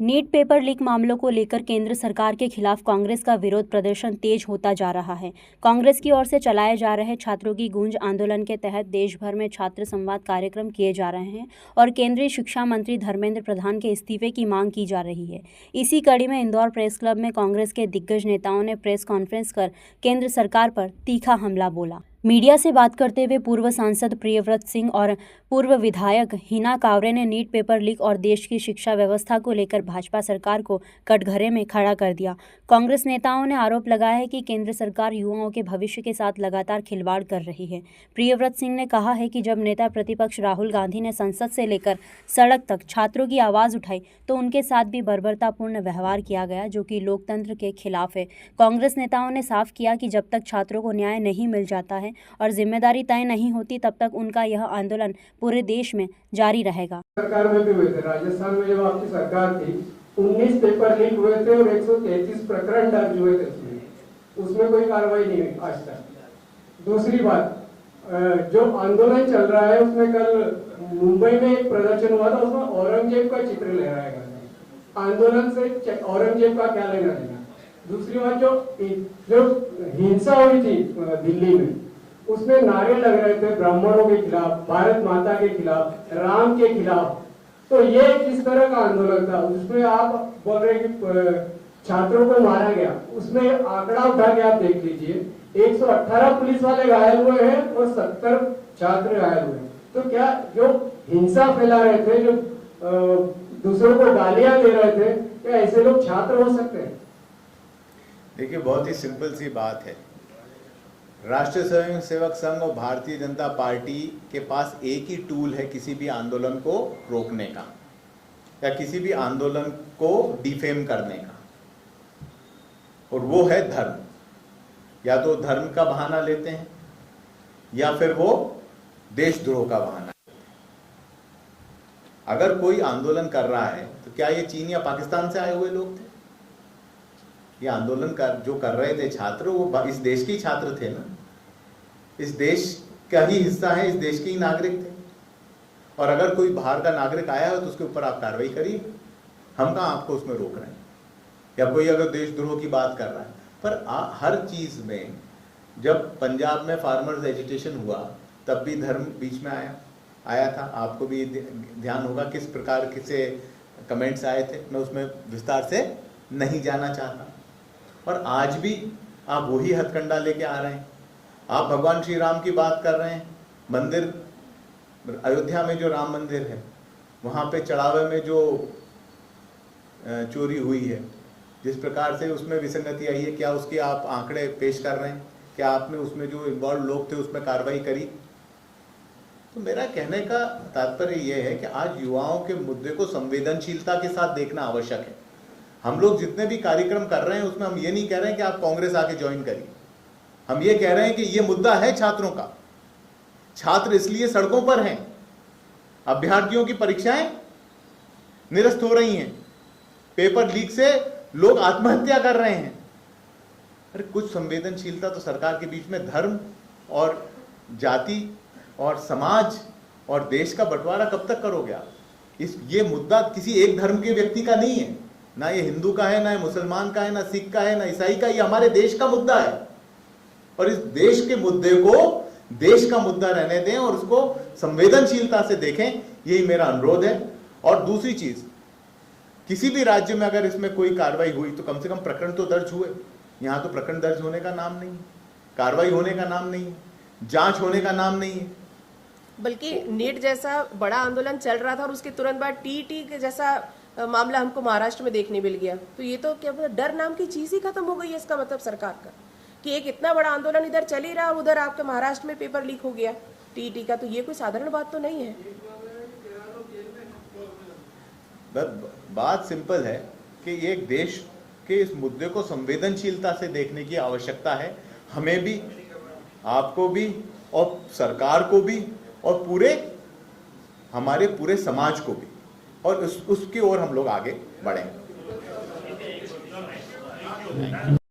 NEET paper leak मामलों को लेकर केंद्र सरकार के खिलाफ कांग्रेस का विरोध प्रदर्शन तेज होता जा रहा है। कांग्रेस की ओर से चलाए जा रहे छात्रों की गूंज आंदोलन के तहत देश भर में छात्र संवाद कार्यक्रम किए जा रहे हैं और केंद्रीय शिक्षा मंत्री धर्मेंद्र प्रधान के इस्तीफे की मांग की जा रही है। इसी कड़ी में इंदौर प्रेस क्लब में कांग्रेस के दिग्गज नेताओं ने प्रेस कॉन्फ्रेंस कर केंद्र सरकार पर तीखा हमला बोला। मीडिया से बात करते हुए पूर्व सांसद प्रियव्रत सिंह और पूर्व विधायक हिना कावरे ने नीट पेपर लीक और देश की शिक्षा व्यवस्था को लेकर भाजपा सरकार को कटघरे में खड़ा कर दिया। कांग्रेस नेताओं ने आरोप लगाया है कि केंद्र सरकार युवाओं के भविष्य के साथ लगातार खिलवाड़ कर रही है। प्रियव्रत सिंह ने कहा है कि जब नेता प्रतिपक्ष राहुल गांधी ने संसद से लेकर सड़क तक छात्रों की आवाज़ उठाई तो उनके साथ भी बर्बरतापूर्ण व्यवहार किया गया, जो कि लोकतंत्र के खिलाफ है। कांग्रेस नेताओं ने साफ किया कि जब तक छात्रों को न्याय नहीं मिल जाता है और जिम्मेदारी तय नहीं होती तब तक उनका यह आंदोलन पूरे देश में जारी रहेगा। सरकार में भी हुए थे, राजस्थान में जब आपकी सरकार थी 19 पेपर लीक हुए थे और 133 प्रकरण दर्ज हुए थे, उसमें कोई कार्रवाई नहीं हुई आज तक। दूसरी बात, जो आंदोलन चल रहा है उसमें कल मुंबई में एक प्रदर्शन हुआ था, उसमें औरंगजेब का चित्र लहराया गया। आंदोलन से औरंगजेब का क्या लेना देना। दूसरी बात, जो हिंसा हुई थी दिल्ली में, उसमें नारे लग रहे थे ब्राह्मणों के खिलाफ, भारत माता के खिलाफ, राम के खिलाफ। तो ये किस तरह का आंदोलन था? उसमें आप बोल रहे हैं कि छात्रों को मारा गया, उसमें आंकड़ा उठा के आप देख लीजिए, 118 पुलिस वाले घायल हुए हैं और 70 छात्र घायल हुए हैं। तो क्या जो हिंसा फैला रहे थे, जो दूसरों को गालियां दे रहे थे, क्या ऐसे लोग छात्र हो सकते हैं? देखिए, बहुत ही सिंपल सी बात है। राष्ट्रीय स्वयं सेवक संघ और भारतीय जनता पार्टी के पास एक ही टूल है किसी भी आंदोलन को रोकने का या किसी भी आंदोलन को डिफेम करने का, और वो है धर्म। या तो धर्म का बहाना लेते हैं या फिर वो देशद्रोह का बहाना। अगर कोई आंदोलन कर रहा है तो क्या ये चीन या पाकिस्तान से आए हुए लोग थे? ये आंदोलन जो कर रहे थे छात्र, वो इस देश के छात्र थे ना, इस देश का ही हिस्सा है, इस देश के ही नागरिक थे। और अगर कोई बाहर का नागरिक आया है तो उसके ऊपर आप कार्रवाई करिए। हम कहाँ आपको उसमें रोक रहे हैं? या कोई अगर देशद्रोह की बात कर रहा है, पर हर चीज में, जब पंजाब में फार्मर्स एजिटेशन हुआ तब भी धर्म बीच में आया था। आपको भी ध्यान होगा किस प्रकार से कमेंट्स आए थे। मैं उसमें विस्तार से नहीं जाना चाहता। और आज भी आप वही हथकंडा लेके आ रहे हैं। आप भगवान श्री राम की बात कर रहे हैं। मंदिर, अयोध्या में जो राम मंदिर है, वहाँ पे चढ़ावे में जो चोरी हुई है, जिस प्रकार से उसमें विसंगति आई है, क्या उसके आप आंकड़े पेश कर रहे हैं? क्या आपने उसमें जो इन्वॉल्व लोग थे उसमें कार्रवाई करी? तो मेरा कहने का तात्पर्य यह है कि आज युवाओं के मुद्दे को संवेदनशीलता के साथ देखना आवश्यक है। हम लोग जितने भी कार्यक्रम कर रहे हैं उसमें हम ये नहीं कह रहे हैं कि आप कांग्रेस आके ज्वाइन करिए। हम ये कह रहे हैं कि ये मुद्दा है छात्रों का। छात्र इसलिए सड़कों पर हैं। अभ्यर्थियों की परीक्षाएं निरस्त हो रही हैं। पेपर लीक से लोग आत्महत्या कर रहे हैं। अरे कुछ संवेदनशीलता तो सरकार के बीच में। धर्म और जाति और समाज और देश का बंटवारा कब तक करोगे आप? ये मुद्दा किसी एक धर्म के व्यक्ति का नहीं है, ना ये हिंदू का है, ना ये मुसलमान का है, ना सिख का है, ना ईसाई का। ये हमारे देश का मुद्दा है और इस देश के मुद्दे को देश का मुद्दा रहने दें और उसको संवेदनशीलता से देखें, यही मेरा अनुरोध है। और दूसरी चीज, किसी भी राज्य में अगर इसमें कोई कार्रवाई हुई तो कम से कम प्रकरण तो दर्ज हुए। यहां तो प्रकरण दर्ज होने का नाम नहीं है, कार्रवाई होने का नाम नहीं है, जांच होने का नाम नहीं है। बल्कि नीट जैसा बड़ा आंदोलन चल रहा था और उसके तुरंत बाद टीटी के जैसा मामला हमको महाराष्ट्र में देखने मिल गया। तो ये तो क्या डर नाम की चीज ही खत्म हो गई है। इसका मतलब सरकार का कि एक इतना बड़ा आंदोलन इधर चल ही रहा और उधर आपके महाराष्ट्र में पेपर लीक हो गया टीटी का। तो ये कोई साधारण बात तो नहीं है। बात सिंपल है कि एक देश के इस मुद्दे को संवेदनशीलता से देखने की आवश्यकता है। हमें भी, आपको भी, और सरकार को भी, और हमारे पूरे समाज को भी, और उसकी ओर हम लोग आगे बढ़ेंगे।